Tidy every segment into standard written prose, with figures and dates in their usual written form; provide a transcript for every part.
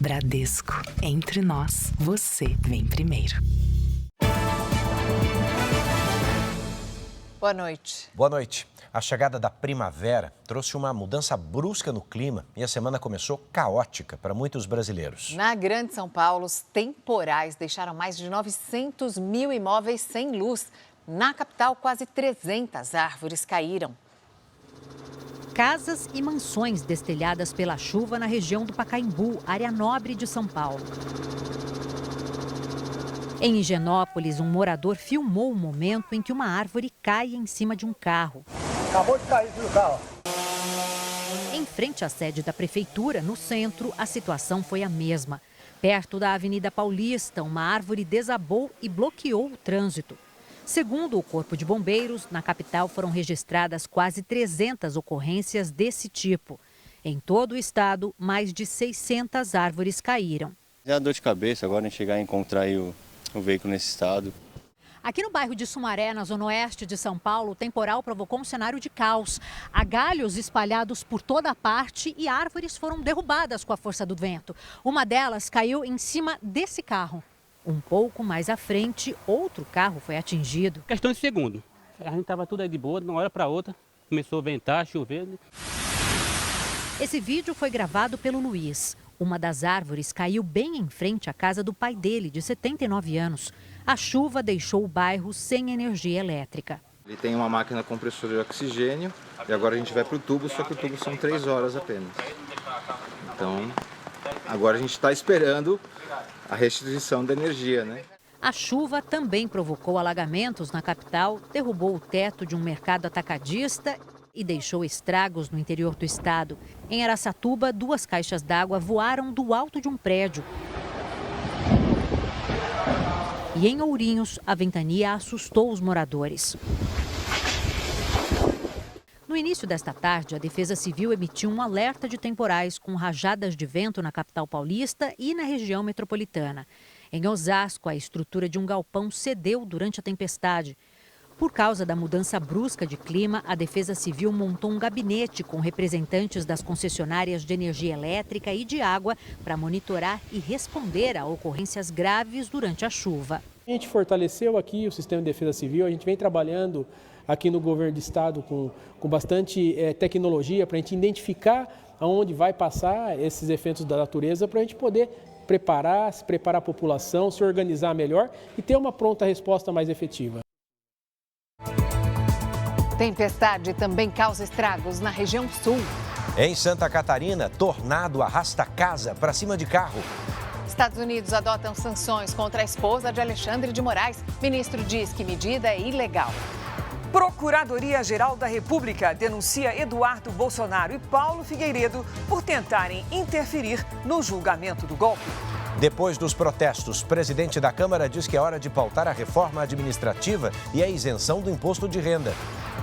Bradesco. Entre nós, você vem primeiro. Boa noite. Boa noite. A chegada da primavera trouxe uma mudança brusca no clima e a semana começou caótica para muitos brasileiros. Na Grande São Paulo, os temporais deixaram mais de 900 mil imóveis sem luz. Na capital, quase 300 árvores caíram. Casas e mansões destelhadas pela chuva na região do Pacaembu, área nobre de São Paulo. Em Higienópolis, um morador filmou o momento em que uma árvore cai em cima de um carro. Acabou de cair do carro. Em frente à sede da prefeitura, no centro, a situação foi a mesma. Perto da Avenida Paulista, uma árvore desabou e bloqueou o trânsito. Segundo o Corpo de Bombeiros, na capital foram registradas quase 300 ocorrências desse tipo. Em todo o estado, mais de 600 árvores caíram. Já dor de cabeça agora em chegar a encontrar aí o veículo nesse estado. Aqui no bairro de Sumaré, na zona oeste de São Paulo, o temporal provocou um cenário de caos. Há galhos espalhados por toda a parte e árvores foram derrubadas com a força do vento. Uma delas caiu em cima desse carro. Um pouco mais à frente, outro carro foi atingido. Questão de segundo. A gente estava tudo aí de boa, de uma hora para outra. Começou a ventar, chover. Esse vídeo foi gravado pelo Luiz. Uma das árvores caiu bem em frente à casa do pai dele, de 79 anos. A chuva deixou o bairro sem energia elétrica. Ele tem uma máquina compressora de oxigênio e agora a gente vai para o tubo, só que o tubo são 3 horas apenas. Então, agora a gente está esperando a restituição da energia, né? A chuva também provocou alagamentos na capital, derrubou o teto de um mercado atacadista e deixou estragos no interior do estado. Em Araçatuba, 2 caixas d'água voaram do alto de um prédio. E em Ourinhos, a ventania assustou os moradores. No início desta tarde, a Defesa Civil emitiu um alerta de temporais com rajadas de vento na capital paulista e na região metropolitana. Em Osasco, a estrutura de um galpão cedeu durante a tempestade. Por causa da mudança brusca de clima, a Defesa Civil montou um gabinete com representantes das concessionárias de energia elétrica e de água para monitorar e responder a ocorrências graves durante a chuva. A gente fortaleceu aqui o sistema de defesa civil, a gente vem trabalhando aqui no governo do estado com bastante tecnologia para a gente identificar aonde vai passar esses efeitos da natureza para a gente poder preparar a população, se organizar melhor e ter uma pronta resposta mais efetiva. Tempestade também causa estragos na região sul. Em Santa Catarina, tornado arrasta casa para cima de carro. Estados Unidos adotam sanções contra a esposa de Alexandre de Moraes. Ministro diz que medida é ilegal. Procuradoria-Geral da República denuncia Eduardo Bolsonaro e Paulo Figueiredo por tentarem interferir no julgamento do golpe. Depois dos protestos, o presidente da Câmara diz que é hora de pautar a reforma administrativa e a isenção do imposto de renda.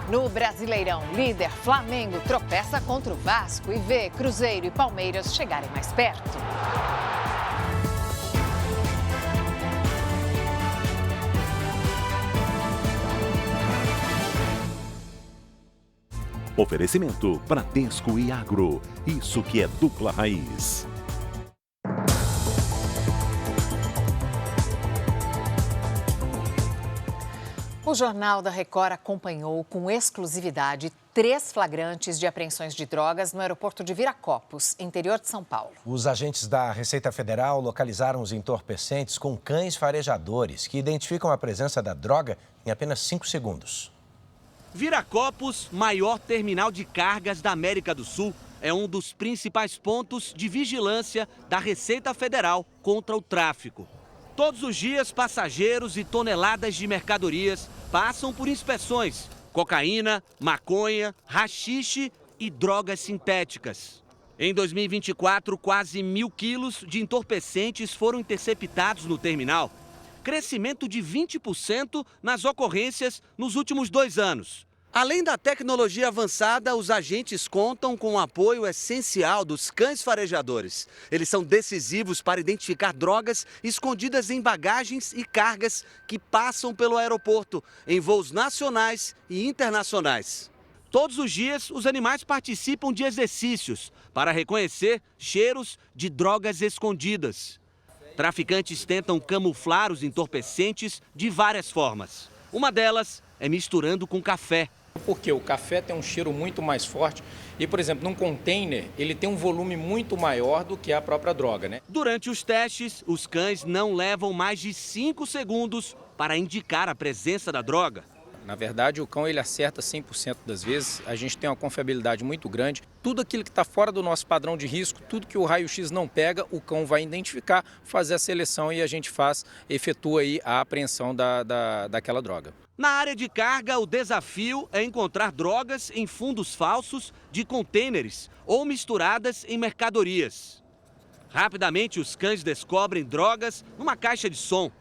No Brasileirão, líder Flamengo tropeça contra o Vasco e vê Cruzeiro e Palmeiras chegarem mais perto. Oferecimento Bradesco e Agro. Isso que é dupla raiz. O Jornal da Record acompanhou com exclusividade 3 flagrantes de apreensões de drogas no aeroporto de Viracopos, interior de São Paulo. Os agentes da Receita Federal localizaram os entorpecentes com cães farejadores, que identificam a presença da droga em apenas 5 segundos. Viracopos, maior terminal de cargas da América do Sul, é um dos principais pontos de vigilância da Receita Federal contra o tráfico. Todos os dias, passageiros e toneladas de mercadorias passam por inspeções: cocaína, maconha, haxixe e drogas sintéticas. Em 2024, quase 1.000 quilos de entorpecentes foram interceptados no terminal. Crescimento de 20% nas ocorrências nos últimos 2 anos. Além da tecnologia avançada, os agentes contam com o apoio essencial dos cães farejadores. Eles são decisivos para identificar drogas escondidas em bagagens e cargas que passam pelo aeroporto, em voos nacionais e internacionais. Todos os dias, os animais participam de exercícios para reconhecer cheiros de drogas escondidas. Traficantes tentam camuflar os entorpecentes de várias formas. Uma delas é misturando com café. Porque o café tem um cheiro muito mais forte e, por exemplo, num container, ele tem um volume muito maior do que a própria droga, né? Durante os testes, os cães não levam mais de 5 segundos para indicar a presença da droga. Na verdade, o cão ele acerta 100% das vezes, a gente tem uma confiabilidade muito grande. Tudo aquilo que está fora do nosso padrão de risco, tudo que o raio-x não pega, o cão vai identificar, fazer a seleção e a gente efetua aí a apreensão daquela droga. Na área de carga, o desafio é encontrar drogas em fundos falsos de contêineres ou misturadas em mercadorias. Rapidamente, os cães descobrem drogas numa caixa de som.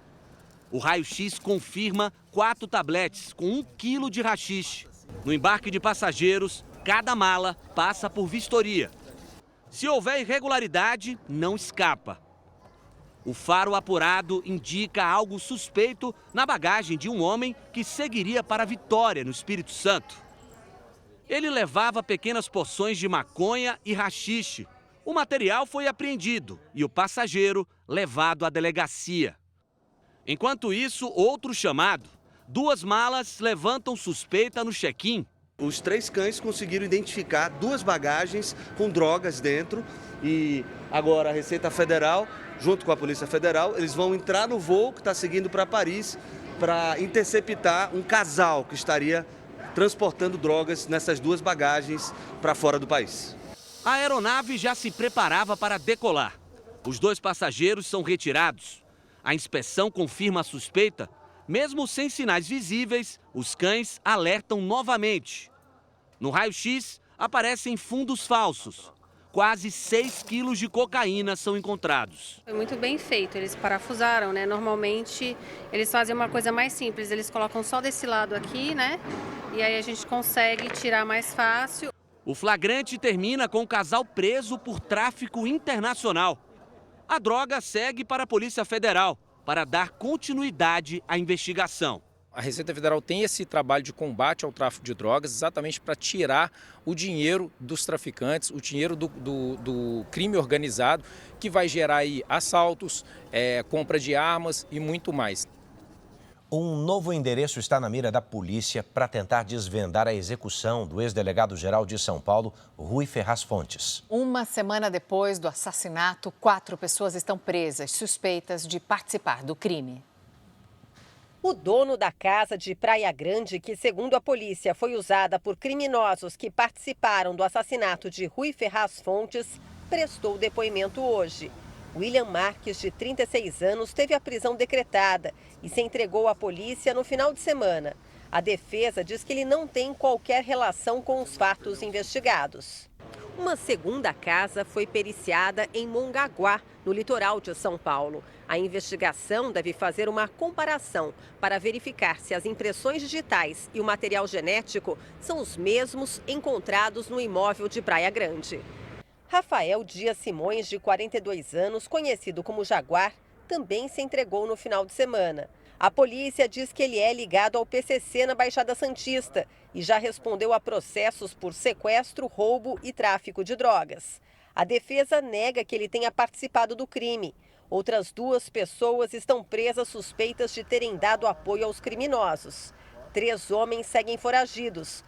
O raio-x confirma 4 tabletes com 1 quilo de haxixe. No embarque de passageiros, cada mala passa por vistoria. Se houver irregularidade, não escapa. O faro apurado indica algo suspeito na bagagem de um homem que seguiria para Vitória, no Espírito Santo. Ele levava pequenas porções de maconha e haxixe. O material foi apreendido e o passageiro levado à delegacia. Enquanto isso, outro chamado. 2 malas levantam suspeita no check-in. Os 3 cães conseguiram identificar 2 bagagens com drogas dentro e agora a Receita Federal, junto com a Polícia Federal, eles vão entrar no voo que está seguindo para Paris para interceptar um casal que estaria transportando drogas nessas 2 bagagens para fora do país. A aeronave já se preparava para decolar. Os 2 passageiros são retirados. A inspeção confirma a suspeita. Mesmo sem sinais visíveis, os cães alertam novamente. No raio-x, aparecem fundos falsos. Quase 6 quilos de cocaína são encontrados. Foi muito bem feito, eles parafusaram, né? Normalmente, eles fazem uma coisa mais simples, eles colocam só desse lado aqui, né? E aí a gente consegue tirar mais fácil. O flagrante termina com o casal preso por tráfico internacional. A droga segue para a Polícia Federal para dar continuidade à investigação. A Receita Federal tem esse trabalho de combate ao tráfico de drogas exatamente para tirar o dinheiro dos traficantes, o dinheiro do crime organizado, que vai gerar aí assaltos, compra de armas e muito mais. Um novo endereço está na mira da polícia para tentar desvendar a execução do ex-delegado-geral de São Paulo, Rui Ferraz Fontes. Uma semana depois do assassinato, 4 pessoas estão presas, suspeitas de participar do crime. O dono da casa de Praia Grande, que segundo a polícia foi usada por criminosos que participaram do assassinato de Rui Ferraz Fontes, prestou depoimento hoje. William Marques, de 36 anos, teve a prisão decretada e se entregou à polícia no final de semana. A defesa diz que ele não tem qualquer relação com os fatos investigados. Uma segunda casa foi periciada em Mongaguá, no litoral de São Paulo. A investigação deve fazer uma comparação para verificar se as impressões digitais e o material genético são os mesmos encontrados no imóvel de Praia Grande. Rafael Dias Simões, de 42 anos, conhecido como Jaguar, também se entregou no final de semana. A polícia diz que ele é ligado ao PCC na Baixada Santista e já respondeu a processos por sequestro, roubo e tráfico de drogas. A defesa nega que ele tenha participado do crime. Outras 2 pessoas estão presas suspeitas de terem dado apoio aos criminosos. 3 homens seguem foragidos.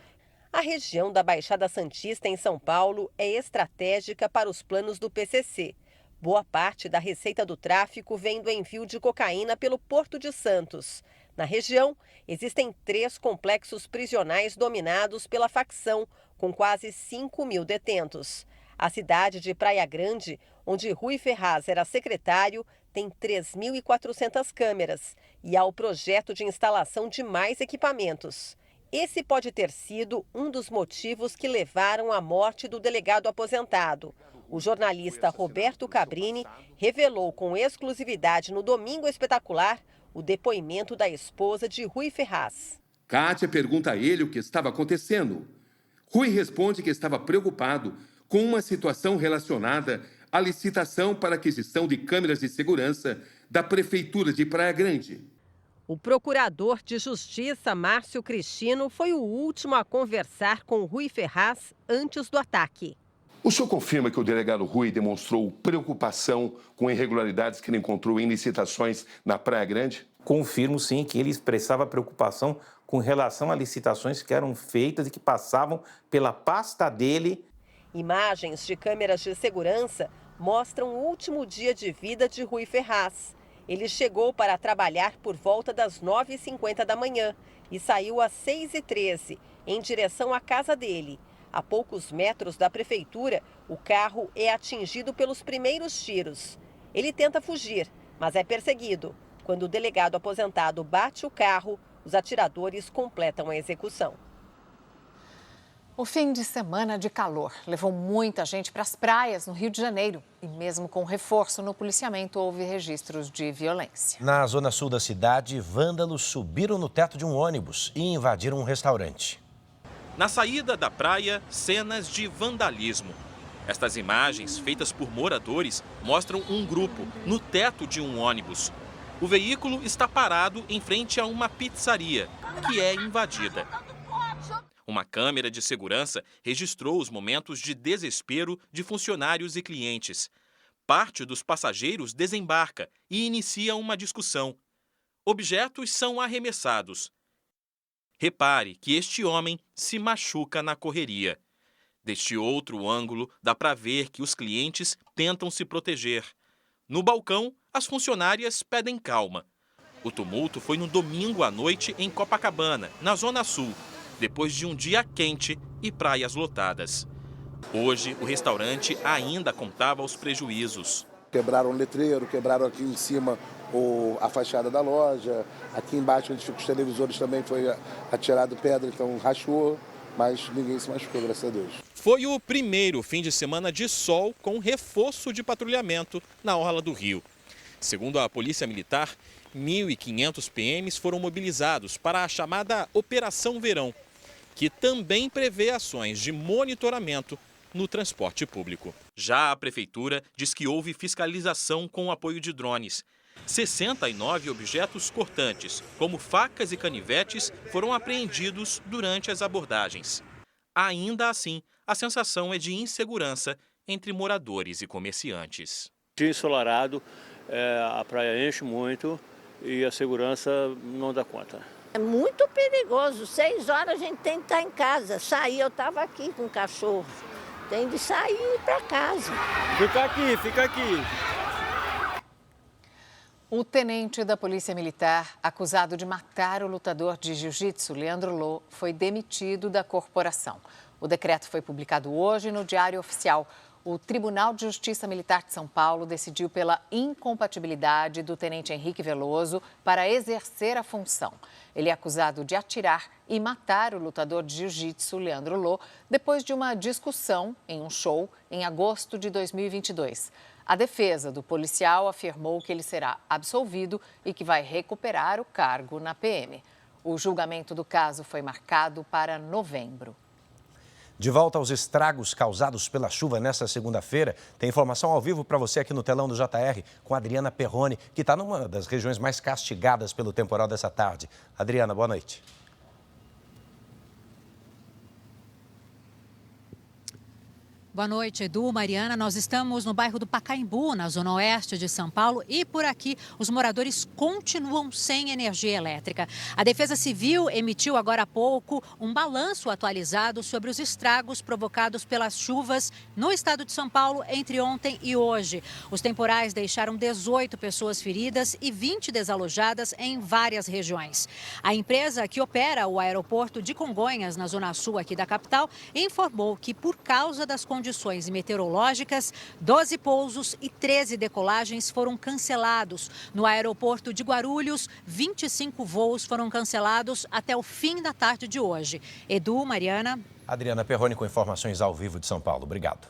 A região da Baixada Santista, em São Paulo, é estratégica para os planos do PCC. Boa parte da receita do tráfico vem do envio de cocaína pelo Porto de Santos. Na região, existem 3 complexos prisionais dominados pela facção, com quase 5 mil detentos. A cidade de Praia Grande, onde Rui Ferraz era secretário, tem 3.400 câmeras e há o projeto de instalação de mais equipamentos. Esse pode ter sido um dos motivos que levaram à morte do delegado aposentado. O jornalista Roberto Cabrini revelou com exclusividade no Domingo Espetacular o depoimento da esposa de Rui Ferraz. Kátia pergunta a ele o que estava acontecendo. Rui responde que estava preocupado com uma situação relacionada à licitação para aquisição de câmeras de segurança da Prefeitura de Praia Grande. O procurador de Justiça, Márcio Cristino, foi o último a conversar com Rui Ferraz antes do ataque. O senhor confirma que o delegado Rui demonstrou preocupação com irregularidades que ele encontrou em licitações na Praia Grande? Confirmo, sim, que ele expressava preocupação com relação a licitações que eram feitas e que passavam pela pasta dele. Imagens de câmeras de segurança mostram o último dia de vida de Rui Ferraz. Ele chegou para trabalhar por volta das 9h50 da manhã e saiu às 6h13, em direção à casa dele. A poucos metros da prefeitura, o carro é atingido pelos primeiros tiros. Ele tenta fugir, mas é perseguido. Quando o delegado aposentado bate o carro, os atiradores completam a execução. O fim de semana de calor levou muita gente para as praias no Rio de Janeiro. E mesmo com reforço no policiamento, houve registros de violência. Na zona sul da cidade, vândalos subiram no teto de um ônibus e invadiram um restaurante. Na saída da praia, cenas de vandalismo. Estas imagens, feitas por moradores, mostram um grupo no teto de um ônibus. O veículo está parado em frente a uma pizzaria, que é invadida. Uma câmera de segurança registrou os momentos de desespero de funcionários e clientes. Parte dos passageiros desembarca e inicia uma discussão. Objetos são arremessados. Repare que este homem se machuca na correria. Deste outro ângulo, dá para ver que os clientes tentam se proteger. No balcão, as funcionárias pedem calma. O tumulto foi no domingo à noite em Copacabana, na Zona Sul, depois de um dia quente e praias lotadas. Hoje, o restaurante ainda contava os prejuízos. Quebraram o letreiro, quebraram aqui em cima a fachada da loja. Aqui embaixo, onde ficam os televisores, também foi atirado pedra, então rachou. Mas ninguém se machucou, graças a Deus. Foi o primeiro fim de semana de sol com reforço de patrulhamento na orla do Rio. Segundo a Polícia Militar, 1.500 PMs foram mobilizados para a chamada Operação Verão, que também prevê ações de monitoramento no transporte público. Já a Prefeitura diz que houve fiscalização com o apoio de drones. 69 objetos cortantes, como facas e canivetes, foram apreendidos durante as abordagens. Ainda assim, a sensação é de insegurança entre moradores e comerciantes. Dia ensolarado, a praia enche muito e a segurança não dá conta. É muito perigoso. 6 horas a gente tem que estar em casa. Sair, eu estava aqui com o cachorro. Tem de sair e ir para casa. Fica aqui. O tenente da Polícia Militar, acusado de matar o lutador de jiu-jitsu, Leandro Lô, foi demitido da corporação. O decreto foi publicado hoje no Diário Oficial. O Tribunal de Justiça Militar de São Paulo decidiu pela incompatibilidade do tenente Henrique Veloso para exercer a função. Ele é acusado de atirar e matar o lutador de jiu-jitsu, Leandro Lô, depois de uma discussão em um show em agosto de 2022. A defesa do policial afirmou que ele será absolvido e que vai recuperar o cargo na PM. O julgamento do caso foi marcado para novembro. De volta aos estragos causados pela chuva nesta segunda-feira, tem informação ao vivo para você aqui no telão do JR com a Adriana Perrone, que está numa das regiões mais castigadas pelo temporal dessa tarde. Adriana, boa noite. Boa noite, Edu, Mariana. Nós estamos no bairro do Pacaembu, na zona oeste de São Paulo, e por aqui os moradores continuam sem energia elétrica. A Defesa Civil emitiu agora há pouco um balanço atualizado sobre os estragos provocados pelas chuvas no estado de São Paulo entre ontem e hoje. Os temporais deixaram 18 pessoas feridas e 20 desalojadas em várias regiões. A empresa que opera o aeroporto de Congonhas, na zona sul aqui da capital, informou que por causa das condições meteorológicas, 12 pousos e 13 decolagens foram cancelados. No aeroporto de Guarulhos, 25 voos foram cancelados até o fim da tarde de hoje. Edu, Mariana. Adriana Perrone com informações ao vivo de São Paulo. Obrigado.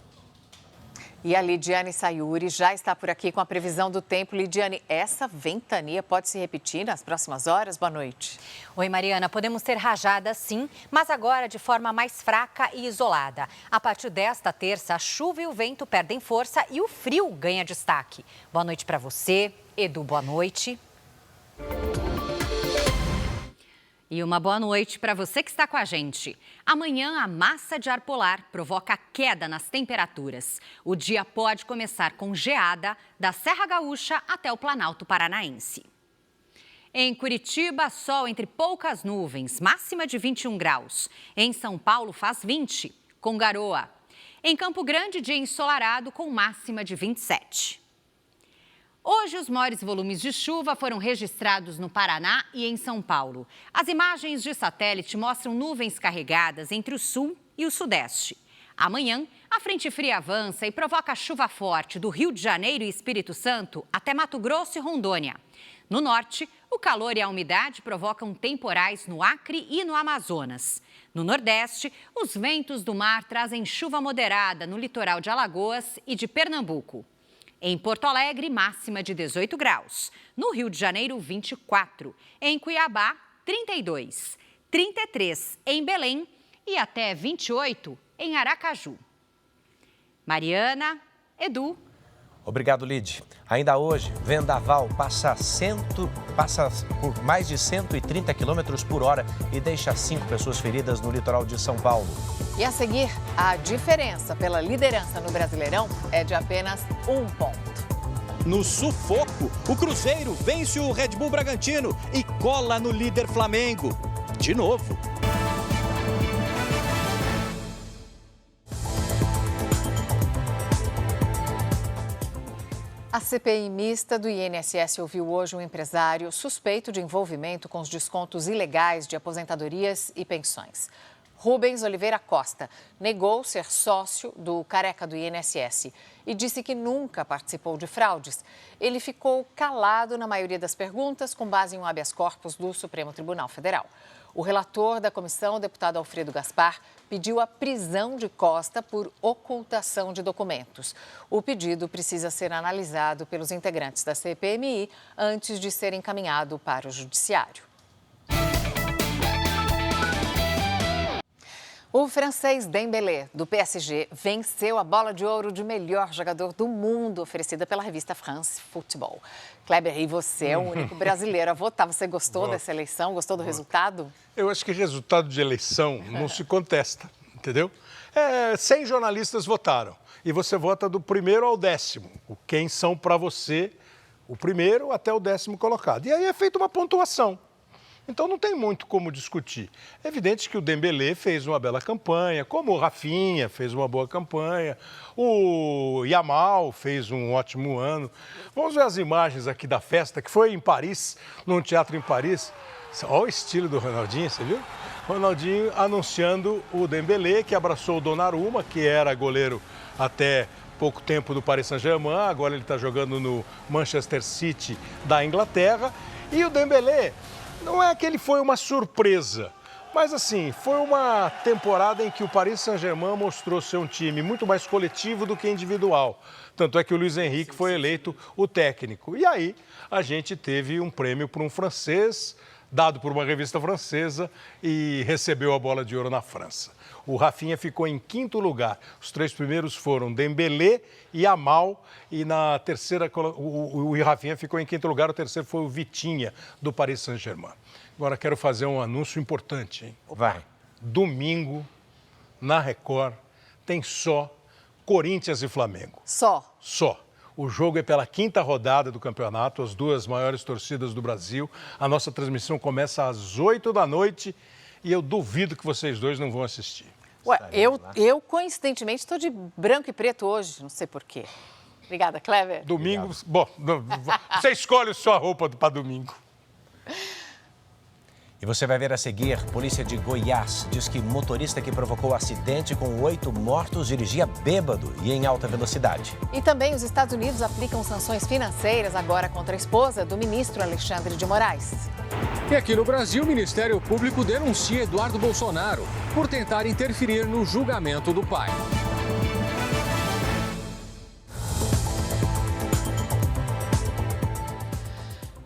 E a Lidiane Sayuri já está por aqui com a previsão do tempo. Lidiane, essa ventania pode se repetir nas próximas horas? Boa noite. Oi, Mariana. Podemos ter rajadas, sim, mas agora de forma mais fraca e isolada. A partir desta terça, a chuva e o vento perdem força e o frio ganha destaque. Boa noite para você. Edu, boa noite. E uma boa noite para você que está com a gente. Amanhã, a massa de ar polar provoca queda nas temperaturas. O dia pode começar com geada da Serra Gaúcha até o Planalto Paranaense. Em Curitiba, sol entre poucas nuvens, máxima de 21 graus. Em São Paulo, faz 20, com garoa. Em Campo Grande, dia ensolarado, com máxima de 27. Hoje, os maiores volumes de chuva foram registrados no Paraná e em São Paulo. As imagens de satélite mostram nuvens carregadas entre o sul e o sudeste. Amanhã, a frente fria avança e provoca chuva forte do Rio de Janeiro e Espírito Santo até Mato Grosso e Rondônia. No norte, o calor e a umidade provocam temporais no Acre e no Amazonas. No Nordeste, os ventos do mar trazem chuva moderada no litoral de Alagoas e de Pernambuco. Em Porto Alegre, máxima de 18 graus. No Rio de Janeiro, 24. Em Cuiabá, 32. 33 em Belém e até 28 em Aracaju. Mariana, Edu. Obrigado, Lid. Ainda hoje, vendaval passa por mais de 130 km por hora e deixa 5 pessoas feridas no litoral de São Paulo. E a seguir, a diferença pela liderança no Brasileirão é de apenas 1 ponto. No sufoco, o Cruzeiro vence o Red Bull Bragantino e cola no líder Flamengo. De novo. A CPI mista do INSS ouviu hoje um empresário suspeito de envolvimento com os descontos ilegais de aposentadorias e pensões. Rubens Oliveira Costa negou ser sócio do careca do INSS e disse que nunca participou de fraudes. Ele ficou calado na maioria das perguntas com base em um habeas corpus do Supremo Tribunal Federal. O relator da comissão, o deputado Alfredo Gaspar, pediu a prisão de Costa por ocultação de documentos. O pedido precisa ser analisado pelos integrantes da CPMI antes de ser encaminhado para o Judiciário. O francês Dembélé, do PSG, venceu a bola de ouro de melhor jogador do mundo, oferecida pela revista France Football. Kleber, e você é o único brasileiro a votar. Você gostou dessa eleição? Gostou do resultado? Eu acho que resultado de eleição não se contesta, entendeu? 100 jornalistas votaram e você vota do primeiro ao 10º. Quem são para você o primeiro até o 10º colocado. E aí é feita uma pontuação. Então não tem muito como discutir. É evidente que o Dembélé fez uma bela campanha, como o Rafinha fez uma boa campanha, o Yamal fez um ótimo ano. Vamos ver as imagens aqui da festa, que foi em Paris, num teatro em Paris. Olha o estilo do Ronaldinho, você viu? Ronaldinho anunciando o Dembélé, que abraçou o Donnarumma, que era goleiro até pouco tempo do Paris Saint-Germain, agora ele está jogando no Manchester City da Inglaterra. E o Dembélé, não é que ele foi uma surpresa, mas assim, foi uma temporada em que o Paris Saint-Germain mostrou ser um time muito mais coletivo do que individual. Tanto é que o Luiz Henrique foi eleito o técnico. E aí a gente teve um prêmio para um francês, dado por uma revista francesa, e recebeu a bola de ouro na França. O Rafinha ficou em 5º lugar. Os 3 primeiros foram Dembélé e Yamal. E na terceira, o Rafinha ficou em 5º lugar. O terceiro foi o Vitinha, do Paris Saint-Germain. Agora quero fazer um anúncio importante, hein? Vai. Domingo, na Record, tem só Corinthians e Flamengo. Só? Só. O jogo é pela 5ª rodada do campeonato, as 2 maiores torcidas do Brasil. A nossa transmissão começa às 8 da noite e eu duvido que vocês dois não vão assistir. Ué, eu coincidentemente estou de branco e preto hoje, não sei por quê. Obrigada, Kleber. Domingo, bom, você escolhe sua roupa para domingo. E você vai ver a seguir, polícia de Goiás diz que motorista que provocou o acidente com 8 mortos dirigia bêbado e em alta velocidade. E também os Estados Unidos aplicam sanções financeiras agora contra a esposa do ministro Alexandre de Moraes. E aqui no Brasil, o Ministério Público denuncia Eduardo Bolsonaro por tentar interferir no julgamento do pai.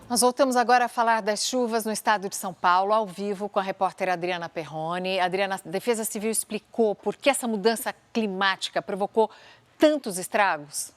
Nós voltamos agora a falar das chuvas no estado de São Paulo, ao vivo com a repórter Adriana Perrone. Adriana, a Defesa Civil explicou por que essa mudança climática provocou tantos estragos?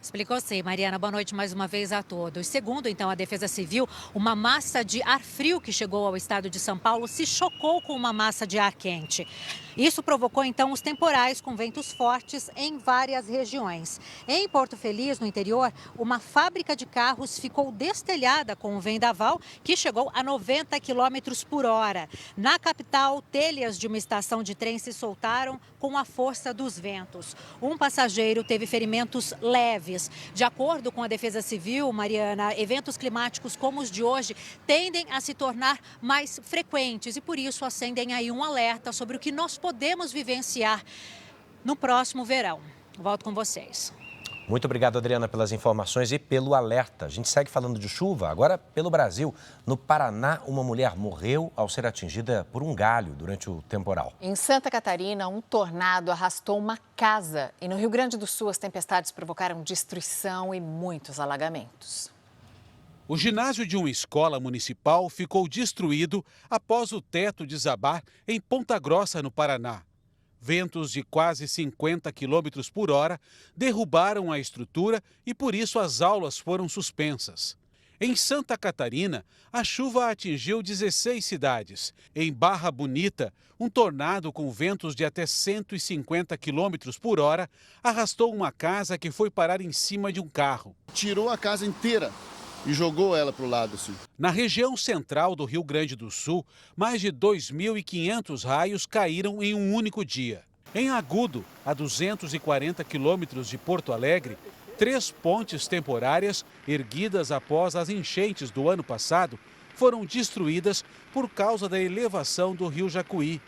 Explicou sim, Mariana. Boa noite mais uma vez a todos. Segundo, então, a Defesa Civil, uma massa de ar frio que chegou ao estado de São Paulo se chocou com uma massa de ar quente. Isso provocou, então, os temporais com ventos fortes em várias regiões. Em Porto Feliz, no interior, uma fábrica de carros ficou destelhada com um vendaval que chegou a 90 km por hora. Na capital, telhas de uma estação de trem se soltaram com a força dos ventos. Um passageiro teve ferimentos leves. De acordo com a Defesa Civil, Mariana, eventos climáticos como os de hoje tendem a se tornar mais frequentes e, por isso, acendem aí um alerta sobre o que nós podemos vivenciar no próximo verão. Volto com vocês. Muito obrigado, Adriana, pelas informações e pelo alerta. A gente segue falando de chuva, agora pelo Brasil. No Paraná, uma mulher morreu ao ser atingida por um galho durante o temporal. Em Santa Catarina, um tornado arrastou uma casa. E no Rio Grande do Sul, as tempestades provocaram destruição e muitos alagamentos. O ginásio de uma escola municipal ficou destruído após o teto desabar em Ponta Grossa, no Paraná. Ventos de quase 50 km por hora derrubaram a estrutura e, por isso, as aulas foram suspensas. Em Santa Catarina, a chuva atingiu 16 cidades. Em Barra Bonita, um tornado com ventos de até 150 km por hora arrastou uma casa que foi parar em cima de um carro. Tirou a casa inteira e jogou ela para o lado, assim. Na região central do Rio Grande do Sul, mais de 2.500 raios caíram em um único dia. Em Agudo, a 240 quilômetros de Porto Alegre, 3 pontes temporárias, erguidas após as enchentes do ano passado, foram destruídas por causa da elevação do rio Jacuí.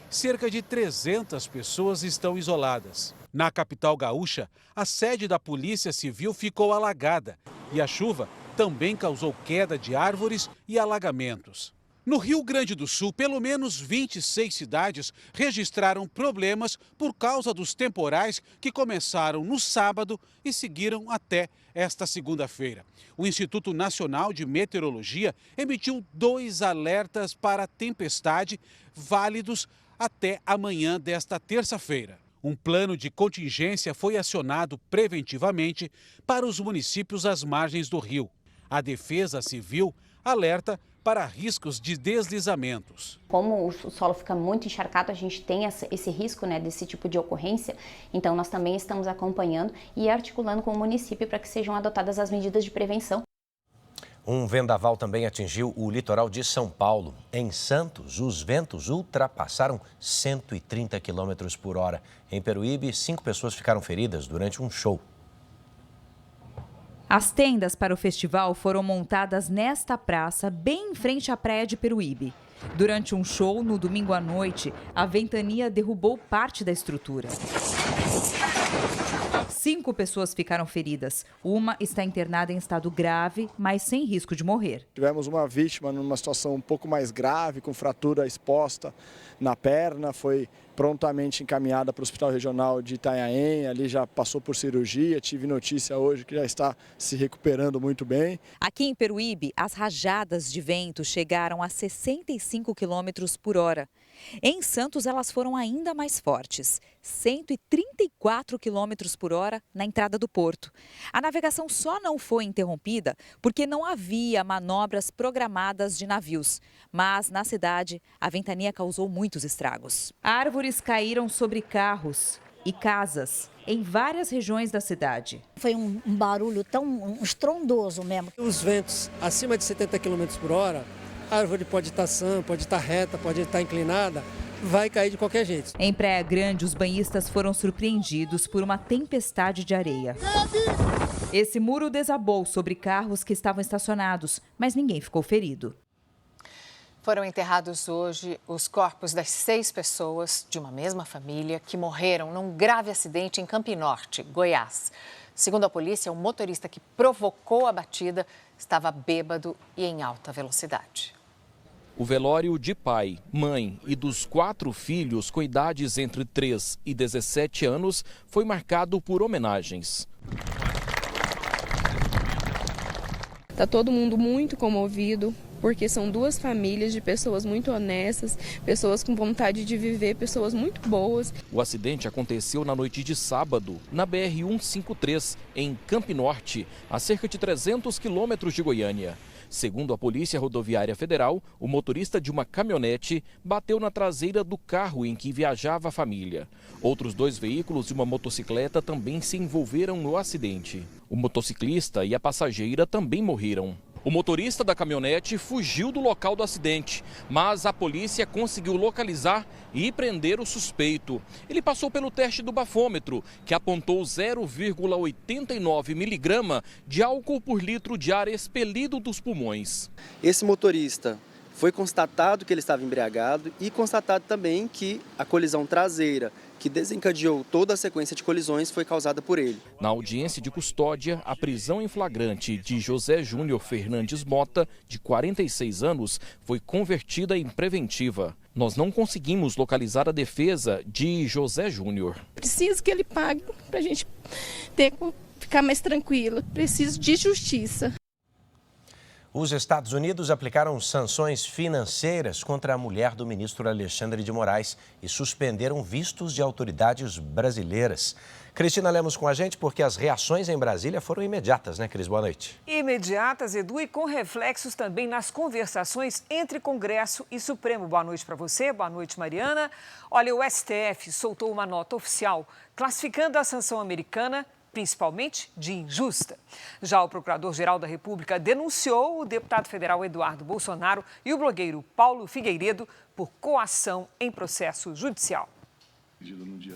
Cerca de 300 pessoas estão isoladas. Na capital gaúcha, a sede da Polícia Civil ficou alagada e a chuva também causou queda de árvores e alagamentos. No Rio Grande do Sul, pelo menos 26 cidades registraram problemas por causa dos temporais que começaram no sábado e seguiram até esta segunda-feira. O Instituto Nacional de Meteorologia emitiu 2 alertas para tempestade válidos até amanhã desta terça-feira. Um plano de contingência foi acionado preventivamente para os municípios às margens do rio. A Defesa Civil alerta para riscos de deslizamentos. Como o solo fica muito encharcado, a gente tem esse risco, desse tipo de ocorrência. Então, nós também estamos acompanhando e articulando com o município para que sejam adotadas as medidas de prevenção. Um vendaval também atingiu o litoral de São Paulo. Em Santos, os ventos ultrapassaram 130 km por hora. Em Peruíbe, 5 pessoas ficaram feridas durante um show. As tendas para o festival foram montadas nesta praça, bem em frente à praia de Peruíbe. Durante um show, no domingo à noite, a ventania derrubou parte da estrutura. 5 pessoas ficaram feridas. Uma está internada em estado grave, mas sem risco de morrer. Tivemos uma vítima numa situação um pouco mais grave, com fratura exposta na perna, foi prontamente encaminhada para o Hospital Regional de Itanhaém, ali já passou por cirurgia, tive notícia hoje que já está se recuperando muito bem. Aqui em Peruíbe, as rajadas de vento chegaram a 65 km por hora. Em Santos, elas foram ainda mais fortes, 134 km por hora na entrada do porto. A navegação só não foi interrompida porque não havia manobras programadas de navios. Mas, na cidade, a ventania causou muitos estragos. Árvores caíram sobre carros e casas em várias regiões da cidade. Foi um barulho tão estrondoso mesmo. Os ventos acima de 70 km por hora, a árvore pode estar sã, pode estar reta, pode estar inclinada, vai cair de qualquer jeito. Em Praia Grande, os banhistas foram surpreendidos por uma tempestade de areia. Esse muro desabou sobre carros que estavam estacionados, mas ninguém ficou ferido. Foram enterrados hoje os corpos das 6 pessoas de uma mesma família que morreram num grave acidente em Campinorte, Goiás. Segundo a polícia, o motorista que provocou a batida estava bêbado e em alta velocidade. O velório de pai, mãe e dos 4 filhos com idades entre 3 e 17 anos foi marcado por homenagens. Está todo mundo muito comovido porque são duas famílias de pessoas muito honestas, pessoas com vontade de viver, pessoas muito boas. O acidente aconteceu na noite de sábado, na BR-153, em Campo Norte, a cerca de 300 quilômetros de Goiânia. Segundo a Polícia Rodoviária Federal, o motorista de uma caminhonete bateu na traseira do carro em que viajava a família. Outros 2 veículos e uma motocicleta também se envolveram no acidente. O motociclista e a passageira também morreram. O motorista da caminhonete fugiu do local do acidente, mas a polícia conseguiu localizar e prender o suspeito. Ele passou pelo teste do bafômetro, que apontou 0,89 miligrama de álcool por litro de ar expelido dos pulmões. Esse motorista foi constatado que ele estava embriagado e constatado também que a colisão traseira, que desencadeou toda a sequência de colisões, foi causada por ele. Na audiência de custódia, a prisão em flagrante de José Júnior Fernandes Mota, de 46 anos, foi convertida em preventiva. Nós não conseguimos localizar a defesa de José Júnior. Preciso que ele pague para a gente ficar mais tranquilo. Preciso de justiça. Os Estados Unidos aplicaram sanções financeiras contra a mulher do ministro Alexandre de Moraes e suspenderam vistos de autoridades brasileiras. Cristina Lemos com a gente, porque as reações em Brasília foram imediatas, né, Cris? Boa noite. Imediatas, Edu, e com reflexos também nas conversações entre Congresso e Supremo. Boa noite para você, boa noite, Mariana. Olha, o STF soltou uma nota oficial classificando a sanção americana principalmente de injusta. Já o Procurador-Geral da República denunciou o deputado federal Eduardo Bolsonaro e o blogueiro Paulo Figueiredo por coação em processo judicial.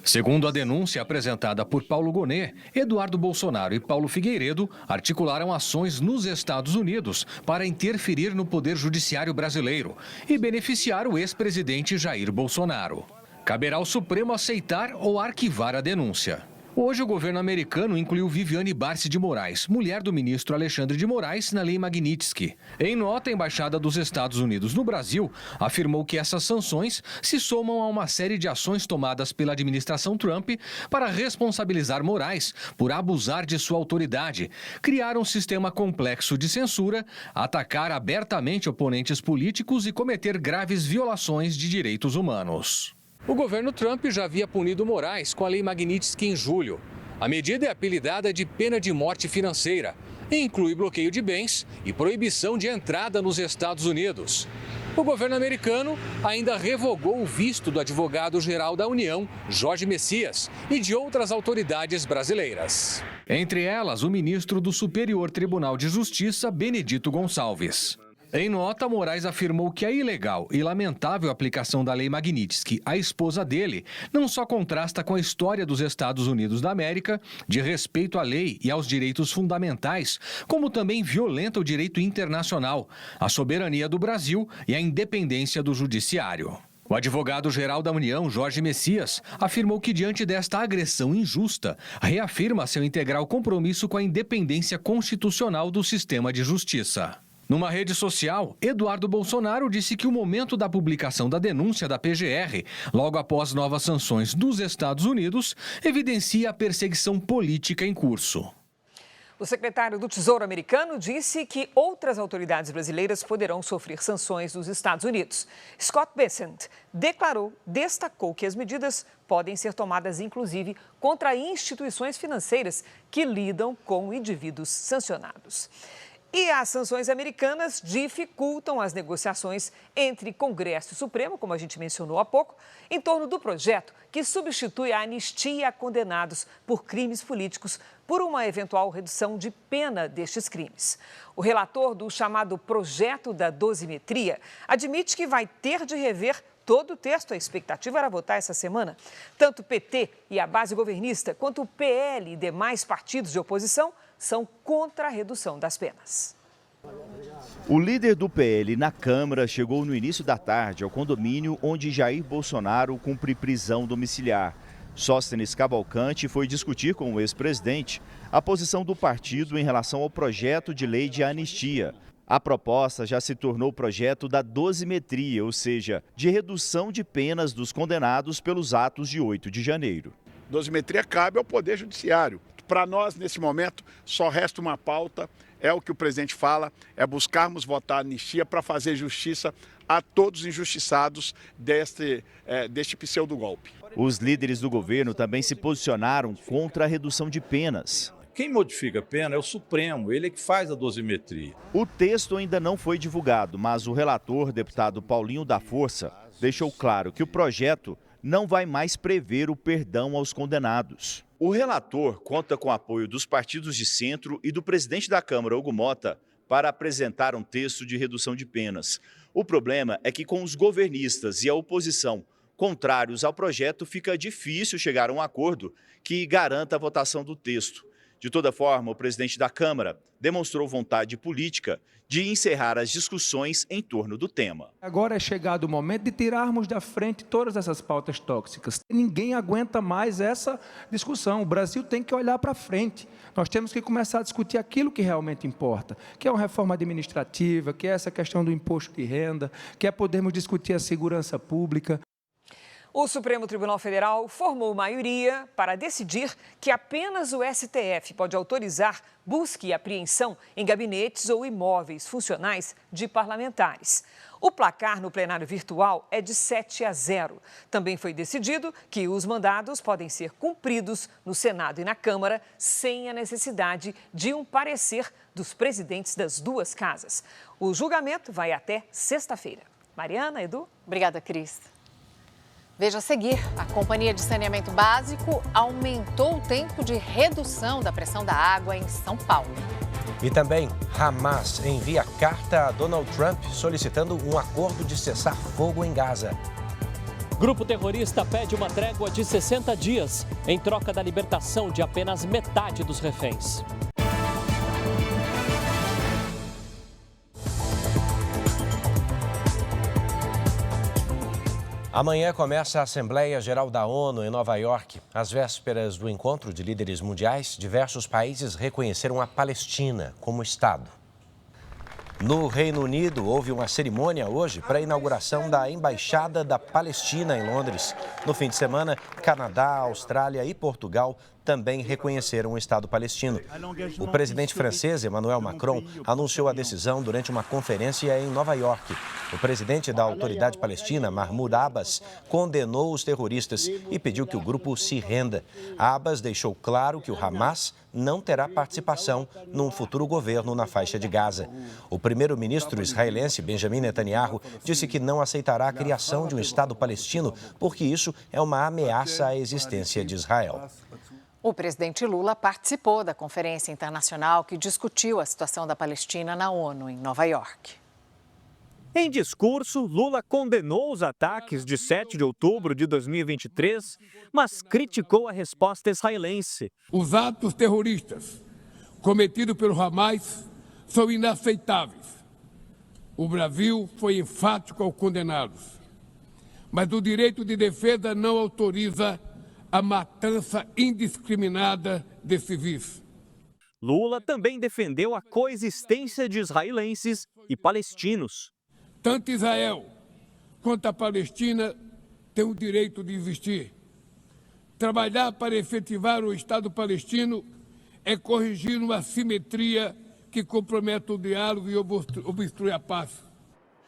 Segundo a denúncia apresentada por Paulo Gonet, Eduardo Bolsonaro e Paulo Figueiredo articularam ações nos Estados Unidos para interferir no poder judiciário brasileiro e beneficiar o ex-presidente Jair Bolsonaro. Caberá ao Supremo aceitar ou arquivar a denúncia. Hoje, o governo americano incluiu Viviane Barce de Moraes, mulher do ministro Alexandre de Moraes, na Lei Magnitsky. Em nota, a Embaixada dos Estados Unidos no Brasil afirmou que essas sanções se somam a uma série de ações tomadas pela administração Trump para responsabilizar Moraes por abusar de sua autoridade, criar um sistema complexo de censura, atacar abertamente oponentes políticos e cometer graves violações de direitos humanos. O governo Trump já havia punido Moraes com a Lei Magnitsky em julho. A medida é apelidada de pena de morte financeira e inclui bloqueio de bens e proibição de entrada nos Estados Unidos. O governo americano ainda revogou o visto do advogado-geral da União, Jorge Messias, e de outras autoridades brasileiras. Entre elas, o ministro do Superior Tribunal de Justiça, Benedito Gonçalves. Em nota, Moraes afirmou que a ilegal e lamentável aplicação da Lei Magnitsky à esposa dele não só contrasta com a história dos Estados Unidos da América, de respeito à lei e aos direitos fundamentais, como também violenta o direito internacional, a soberania do Brasil e a independência do judiciário. O advogado-geral da União, Jorge Messias, afirmou que, diante desta agressão injusta, reafirma seu integral compromisso com a independência constitucional do sistema de justiça. Numa rede social, Eduardo Bolsonaro disse que o momento da publicação da denúncia da PGR, logo após novas sanções dos Estados Unidos, evidencia a perseguição política em curso. O secretário do Tesouro americano disse que outras autoridades brasileiras poderão sofrer sanções dos Estados Unidos. Scott Bessent destacou que as medidas podem ser tomadas, inclusive, contra instituições financeiras que lidam com indivíduos sancionados. E as sanções americanas dificultam as negociações entre Congresso e Supremo, como a gente mencionou há pouco, em torno do projeto que substitui a anistia a condenados por crimes políticos por uma eventual redução de pena destes crimes. O relator do chamado Projeto da Dosimetria admite que vai ter de rever todo o texto. A expectativa era votar essa semana. Tanto o PT e a base governista, quanto o PL e demais partidos de oposição são contra a redução das penas. O líder do PL na Câmara chegou no início da tarde ao condomínio onde Jair Bolsonaro cumpre prisão domiciliar. Sóstenes Cavalcante foi discutir com o ex-presidente a posição do partido em relação ao projeto de lei de anistia. A proposta já se tornou o projeto da dosimetria, ou seja, de redução de penas dos condenados pelos atos de 8 de janeiro. Dosimetria cabe ao Poder Judiciário. Para nós, nesse momento, só resta uma pauta é o que o presidente fala, é buscarmos votar a anistia para fazer justiça a todos os injustiçados deste pseudo-golpe. Os líderes do governo também se posicionaram contra a redução de penas. Quem modifica a pena é o Supremo, ele é que faz a dosimetria. O texto ainda não foi divulgado, mas o relator, deputado Paulinho da Força, deixou claro que o projeto não vai mais prever o perdão aos condenados. O relator conta com o apoio dos partidos de centro e do presidente da Câmara, Hugo Mota, para apresentar um texto de redução de penas. O problema é que com os governistas e a oposição contrários ao projeto, fica difícil chegar a um acordo que garanta a votação do texto. De toda forma, o presidente da Câmara demonstrou vontade política de encerrar as discussões em torno do tema. Agora é chegado o momento de tirarmos da frente todas essas pautas tóxicas. Ninguém aguenta mais essa discussão. O Brasil tem que olhar para frente. Nós temos que começar a discutir aquilo que realmente importa, que é uma reforma administrativa, que é essa questão do imposto de renda, que é podermos discutir a segurança pública. O Supremo Tribunal Federal formou maioria para decidir que apenas o STF pode autorizar busca e apreensão em gabinetes ou imóveis funcionais de parlamentares. O placar no plenário virtual é de 7-0. Também foi decidido que os mandados podem ser cumpridos no Senado e na Câmara sem a necessidade de um parecer dos presidentes das duas casas. O julgamento vai até sexta-feira. Mariana, Edu? Obrigada, Cris. Veja a seguir, a Companhia de Saneamento Básico aumentou o tempo de redução da pressão da água em São Paulo. E também, Hamas envia carta a Donald Trump solicitando um acordo de cessar fogo em Gaza. Grupo terrorista pede uma trégua de 60 dias em troca da libertação de apenas metade dos reféns. Amanhã começa a Assembleia Geral da ONU em Nova York. Às vésperas do encontro de líderes mundiais, diversos países reconheceram a Palestina como Estado. No Reino Unido, houve uma cerimônia hoje para a inauguração da Embaixada da Palestina em Londres. No fim de semana, Canadá, Austrália e Portugal também reconheceram o Estado palestino. O presidente francês, Emmanuel Macron, anunciou a decisão durante uma conferência em Nova York. O presidente da Autoridade Palestina, Mahmoud Abbas, condenou os terroristas e pediu que o grupo se renda. Abbas deixou claro que o Hamas não terá participação num futuro governo na faixa de Gaza. O primeiro-ministro israelense, Benjamin Netanyahu, disse que não aceitará a criação de um Estado palestino porque isso é uma ameaça à existência de Israel. O presidente Lula participou da conferência internacional que discutiu a situação da Palestina na ONU, em Nova York. Em discurso, Lula condenou os ataques de 7 de outubro de 2023, mas criticou a resposta israelense. Os atos terroristas cometidos pelo Hamas são inaceitáveis. O Brasil foi enfático ao condená-los, mas o direito de defesa não autoriza a matança indiscriminada de civis. Lula também defendeu a coexistência de israelenses e palestinos. Tanto Israel quanto a Palestina têm o direito de existir. Trabalhar para efetivar o Estado palestino é corrigir uma assimetria que compromete o diálogo e obstrui a paz.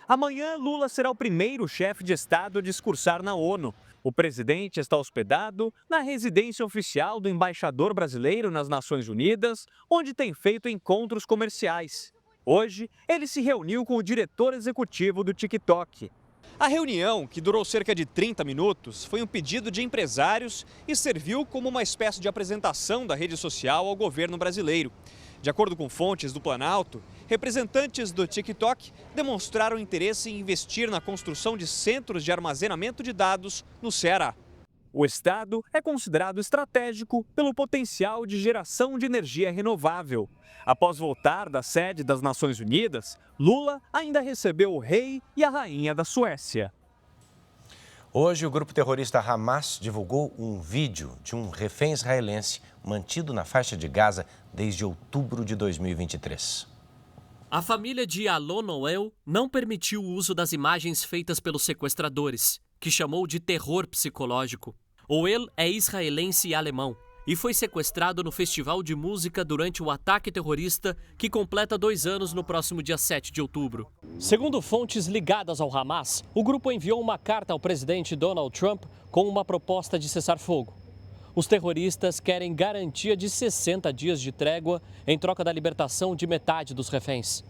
Amanhã, Lula será o primeiro chefe de Estado a discursar na ONU. O presidente está hospedado na residência oficial do embaixador brasileiro nas Nações Unidas, onde tem feito encontros comerciais. Hoje, ele se reuniu com o diretor executivo do TikTok. A reunião, que durou cerca de 30 minutos, foi um pedido de empresários e serviu como uma espécie de apresentação da rede social ao governo brasileiro. De acordo com fontes do Planalto, representantes do TikTok demonstraram interesse em investir na construção de centros de armazenamento de dados no Ceará. O estado é considerado estratégico pelo potencial de geração de energia renovável. Após voltar da sede das Nações Unidas, Lula ainda recebeu o rei e a rainha da Suécia. Hoje, o grupo terrorista Hamas divulgou um vídeo de um refém israelense mantido na faixa de Gaza desde outubro de 2023. A família de Alon Noel não permitiu o uso das imagens feitas pelos sequestradores, que chamou de terror psicológico. Oel é israelense e alemão. e foi sequestrado no festival de música durante o ataque terrorista que completa 2 anos no próximo dia 7 de outubro. Segundo fontes ligadas ao Hamas, o grupo enviou uma carta ao presidente Donald Trump com uma proposta de cessar-fogo. Os terroristas querem garantia de 60 dias de trégua em troca da libertação de metade dos reféns.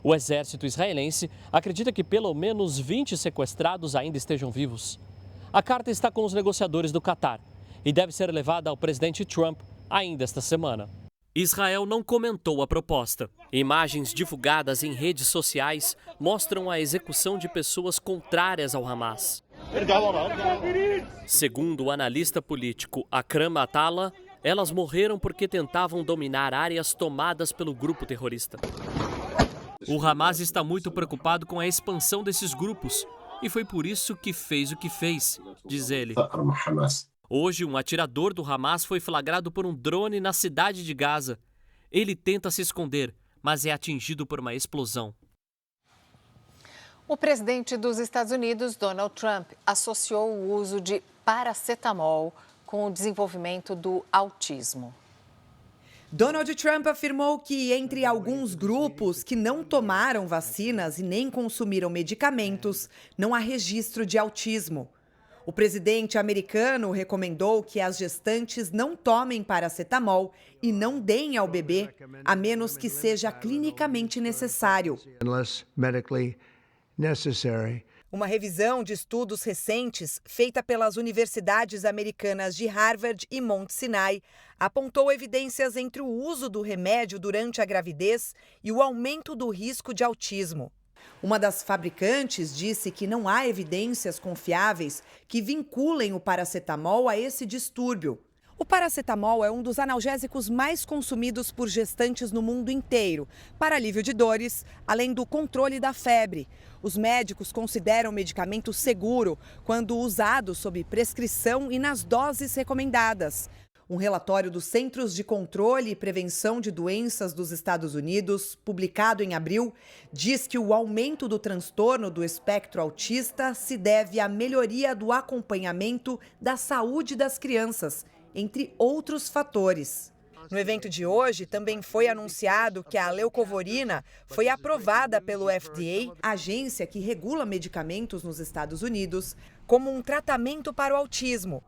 O exército israelense acredita que pelo menos 20 sequestrados ainda estejam vivos. A carta está com os negociadores do Catar e deve ser levada ao presidente Trump ainda esta semana. Israel não comentou a proposta. Imagens divulgadas em redes sociais mostram a execução de pessoas contrárias ao Hamas. Segundo o analista político Akram Atala, elas morreram porque tentavam dominar áreas tomadas pelo grupo terrorista. O Hamas está muito preocupado com a expansão desses grupos e foi por isso que fez o que fez, diz ele. Hoje, um atirador do Hamas foi flagrado por um drone na cidade de Gaza. Ele tenta se esconder, mas é atingido por uma explosão. O presidente dos Estados Unidos, Donald Trump, associou o uso de paracetamol com o desenvolvimento do autismo. Donald Trump afirmou que entre alguns grupos que não tomaram vacinas e nem consumiram medicamentos, não há registro de autismo. O presidente americano recomendou que as gestantes não tomem paracetamol e não deem ao bebê, a menos que seja clinicamente necessário. Uma revisão de estudos recentes, feita pelas universidades americanas de Harvard e Mount Sinai, apontou evidências entre o uso do remédio durante a gravidez e o aumento do risco de autismo. Uma das fabricantes disse que não há evidências confiáveis que vinculem o paracetamol a esse distúrbio. O paracetamol é um dos analgésicos mais consumidos por gestantes no mundo inteiro, para alívio de dores, além do controle da febre. Os médicos consideram o medicamento seguro quando usado sob prescrição e nas doses recomendadas. Um relatório dos Centros de Controle e Prevenção de Doenças dos Estados Unidos, publicado em abril, diz que o aumento do transtorno do espectro autista se deve à melhoria do acompanhamento da saúde das crianças, entre outros fatores. No evento de hoje, também foi anunciado que a leucovorina foi aprovada pelo FDA, a agência que regula medicamentos nos Estados Unidos, como um tratamento para o autismo.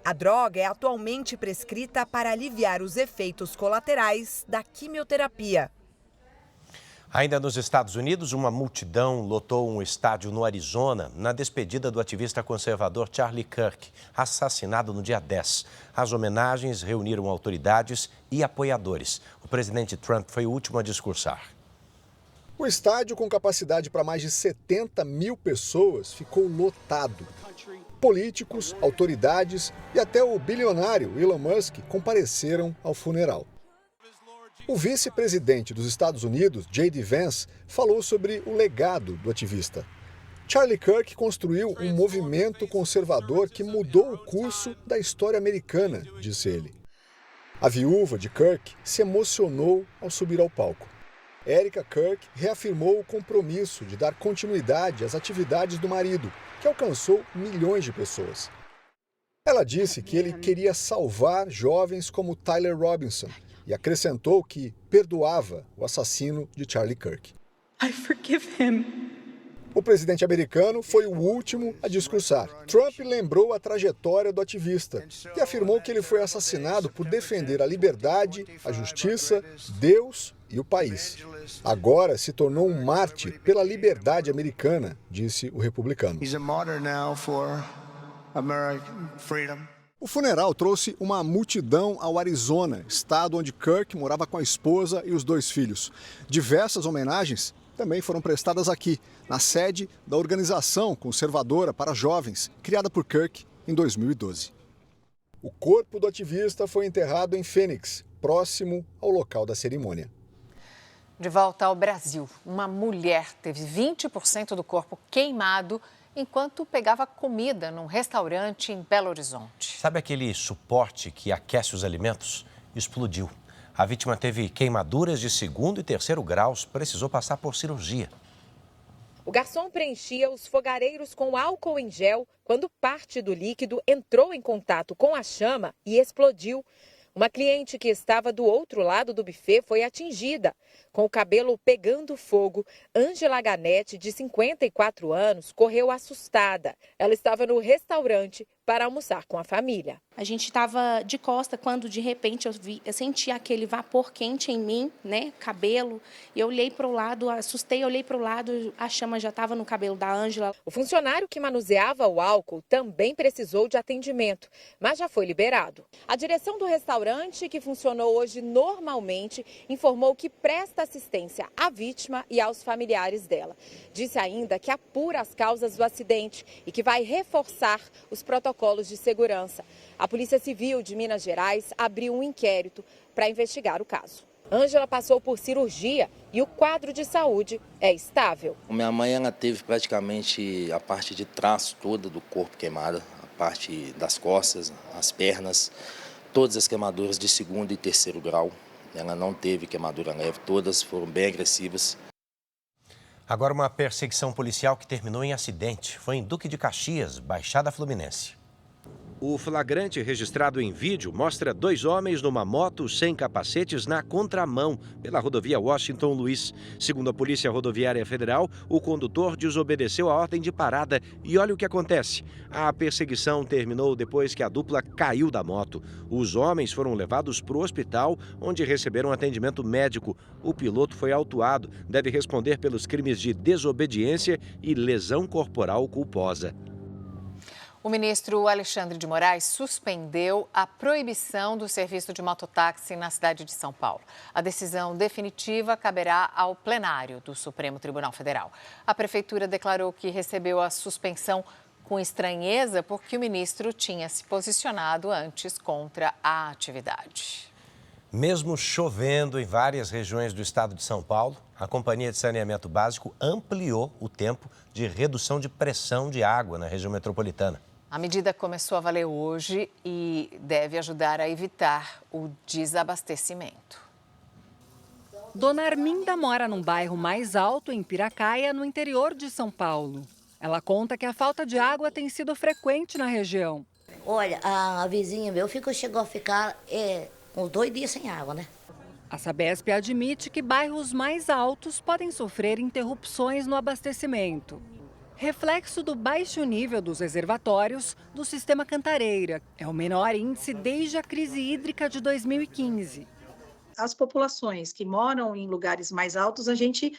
A droga é atualmente prescrita para aliviar os efeitos colaterais da quimioterapia. Ainda nos Estados Unidos, uma multidão lotou um estádio no Arizona na despedida do ativista conservador Charlie Kirk, assassinado no dia 10. As homenagens reuniram autoridades e apoiadores. O presidente Trump foi o último a discursar. O estádio, com capacidade para mais de 70 mil pessoas, ficou lotado. Políticos, autoridades e até o bilionário Elon Musk compareceram ao funeral. O vice-presidente dos Estados Unidos, J.D. Vance, falou sobre o legado do ativista. Charlie Kirk construiu um movimento conservador que mudou o curso da história americana, disse ele. A viúva de Kirk se emocionou ao subir ao palco. Erica Kirk reafirmou o compromisso de dar continuidade às atividades do marido, que alcançou milhões de pessoas. Ela disse que ele queria salvar jovens como Tyler Robinson e acrescentou que perdoava o assassino de Charlie Kirk. I forgive him. O presidente americano foi o último a discursar. Trump lembrou a trajetória do ativista e afirmou que ele foi assassinado por defender a liberdade, a justiça, Deus e o país. Agora se tornou um mártir pela liberdade americana, disse o republicano. O funeral trouxe uma multidão ao Arizona, estado onde Kirk morava com a esposa e os 2 filhos. Diversas homenagens também foram prestadas aqui, na sede da Organização Conservadora para Jovens, criada por Kirk em 2012. O corpo do ativista foi enterrado em Phoenix, próximo ao local da cerimônia. De volta ao Brasil, uma mulher teve 20% do corpo queimado enquanto pegava comida num restaurante em Belo Horizonte. Sabe aquele suporte que aquece os alimentos? Explodiu. A vítima teve queimaduras de 2º e 3º graus, precisou passar por cirurgia. O garçom preenchia os fogareiros com álcool em gel quando parte do líquido entrou em contato com a chama e explodiu. Uma cliente que estava do outro lado do buffet foi atingida. Com o cabelo pegando fogo, Ângela Ganete, de 54 anos, correu assustada. Ela estava no restaurante para almoçar com a família. A gente estava de costa quando, de repente, eu senti aquele vapor quente em mim, né, cabelo. E eu olhei para o lado, assustei, olhei para o lado, a chama já estava no cabelo da Ângela. O funcionário que manuseava o álcool também precisou de atendimento, mas já foi liberado. A direção do restaurante, que funcionou hoje normalmente, informou que presta assistência à vítima e aos familiares dela. Disse ainda que apura as causas do acidente e que vai reforçar os protocolos de segurança. A Polícia Civil de Minas Gerais abriu um inquérito para investigar o caso. Ângela passou por cirurgia e o quadro de saúde é estável. Minha mãe ela teve praticamente a parte de trás toda do corpo queimada, a parte das costas, as pernas, todas as queimaduras de 2º e 3º grau. Ela não teve queimadura leve, todas foram bem agressivas. Agora uma perseguição policial que terminou em acidente. Foi em Duque de Caxias, Baixada Fluminense. O flagrante registrado em vídeo mostra 2 homens numa moto sem capacetes na contramão pela rodovia Washington Luiz. Segundo a Polícia Rodoviária Federal, o condutor desobedeceu a ordem de parada e olha o que acontece. A perseguição terminou depois que a dupla caiu da moto. Os homens foram levados para o hospital, onde receberam atendimento médico. O piloto foi autuado, deve responder pelos crimes de desobediência e lesão corporal culposa. O ministro Alexandre de Moraes suspendeu a proibição do serviço de mototáxi na cidade de São Paulo. A decisão definitiva caberá ao plenário do Supremo Tribunal Federal. A prefeitura declarou que recebeu a suspensão com estranheza porque o ministro tinha se posicionado antes contra a atividade. Mesmo chovendo em várias regiões do estado de São Paulo, a Companhia de Saneamento Básico ampliou o tempo de redução de pressão de água na região metropolitana. A medida começou a valer hoje e deve ajudar a evitar o desabastecimento. Dona Arminda mora num bairro mais alto, em Piracaia, no interior de São Paulo. Ela conta que a falta de água tem sido frequente na região. Olha, a vizinha meu chegou a ficar uns 2 dias sem água, né? A Sabesp admite que bairros mais altos podem sofrer interrupções no abastecimento. Reflexo do baixo nível dos reservatórios do sistema Cantareira. É o menor índice desde a crise hídrica de 2015. As populações que moram em lugares mais altos, a gente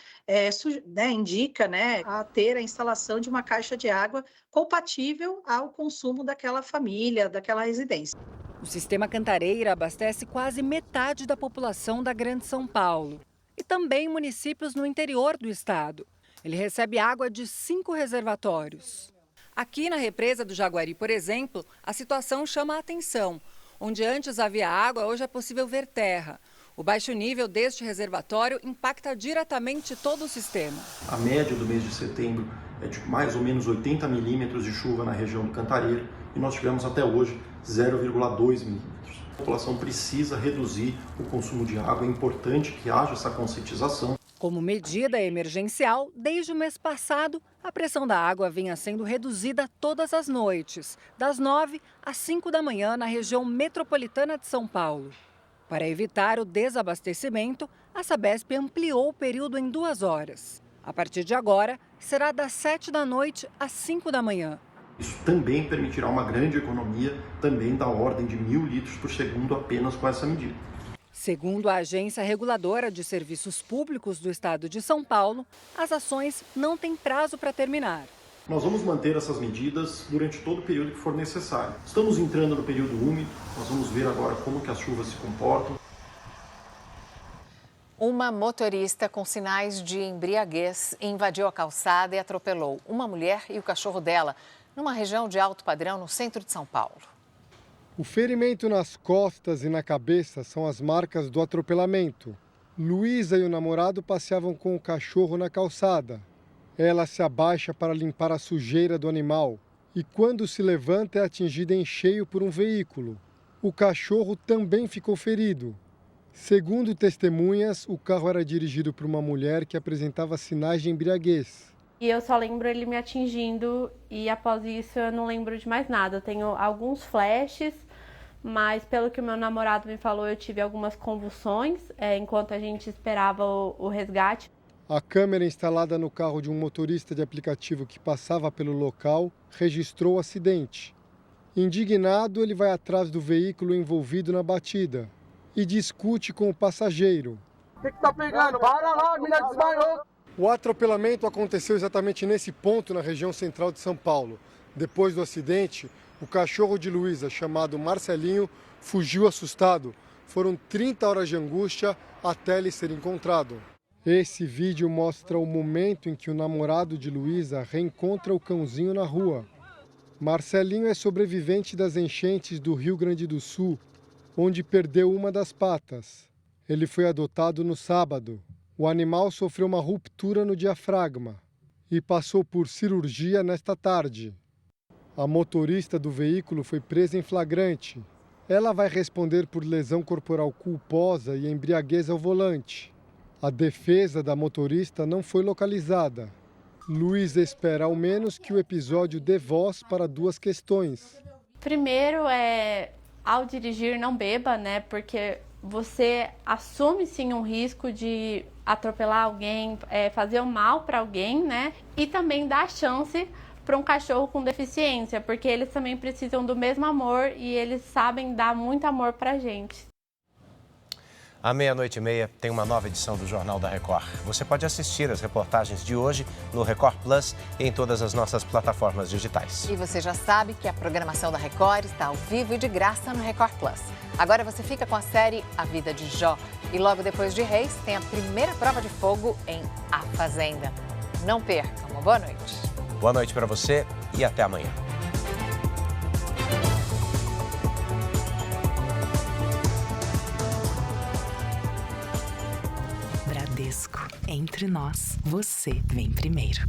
indica a ter a instalação de uma caixa de água compatível ao consumo daquela família, daquela residência. O sistema Cantareira abastece quase metade da população da Grande São Paulo e também municípios no interior do estado. Ele recebe água de 5 reservatórios. Aqui na represa do Jaguari, por exemplo, a situação chama a atenção. Onde antes havia água, hoje é possível ver terra. O baixo nível deste reservatório impacta diretamente todo o sistema. A média do mês de setembro é de mais ou menos 80 milímetros de chuva na região do Cantareira e nós tivemos até hoje 0,2 milímetros. A população precisa reduzir o consumo de água, é importante que haja essa conscientização. Como medida emergencial, desde o mês passado, a pressão da água vinha sendo reduzida todas as noites, das 9 às 5 da manhã na região metropolitana de São Paulo. Para evitar o desabastecimento, a Sabesp ampliou o período em 2 horas. A partir de agora, será das 7 da noite às 5 da manhã. Isso também permitirá uma grande economia, também da ordem de 1.000 litros por segundo apenas com essa medida. Segundo a Agência Reguladora de Serviços Públicos do Estado de São Paulo, as ações não têm prazo para terminar. Nós vamos manter essas medidas durante todo o período que for necessário. Estamos entrando no período úmido, nós vamos ver agora como que as chuvas se comportam. Uma motorista com sinais de embriaguez invadiu a calçada e atropelou uma mulher e o cachorro dela numa região de alto padrão no centro de São Paulo. O ferimento nas costas e na cabeça são as marcas do atropelamento. Luísa e o namorado passeavam com o cachorro na calçada. Ela se abaixa para limpar a sujeira do animal e, quando se levanta, é atingida em cheio por um veículo. O cachorro também ficou ferido. Segundo testemunhas, o carro era dirigido por uma mulher que apresentava sinais de embriaguez. E eu só lembro ele me atingindo e após isso eu não lembro de mais nada. Eu tenho alguns flashes, mas pelo que o meu namorado me falou, eu tive algumas convulsões enquanto a gente esperava o resgate. A câmera instalada no carro de um motorista de aplicativo que passava pelo local registrou o acidente. Indignado, ele vai atrás do veículo envolvido na batida e discute com o passageiro. O que tá pegando? Para lá, a menina desmaiou. O atropelamento aconteceu exatamente nesse ponto na região central de São Paulo. Depois do acidente, o cachorro de Luísa, chamado Marcelinho, fugiu assustado. Foram 30 horas de angústia até ele ser encontrado. Esse vídeo mostra o momento em que o namorado de Luísa reencontra o cãozinho na rua. Marcelinho é sobrevivente das enchentes do Rio Grande do Sul, onde perdeu uma das patas. Ele foi adotado no sábado. O animal sofreu uma ruptura no diafragma e passou por cirurgia nesta tarde. A motorista do veículo foi presa em flagrante. Ela vai responder por lesão corporal culposa e embriaguez ao volante. A defesa da motorista não foi localizada. Luísa espera ao menos que o episódio dê voz para duas questões. Primeiro, ao dirigir, não beba, né? Porque você assume sim um risco de atropelar alguém, fazer um mal para alguém, né? E também dá chance para um cachorro com deficiência, porque eles também precisam do mesmo amor e eles sabem dar muito amor para a gente. À 00:30 tem uma nova edição do Jornal da Record. Você pode assistir as reportagens de hoje no Record Plus e em todas as nossas plataformas digitais. E você já sabe que a programação da Record está ao vivo e de graça no Record Plus. Agora você fica com a série A Vida de Jó. E logo depois de Reis tem a primeira prova de fogo em A Fazenda. Não perca. Uma boa noite. Boa noite para você e até amanhã. Bradesco, entre nós, você vem primeiro.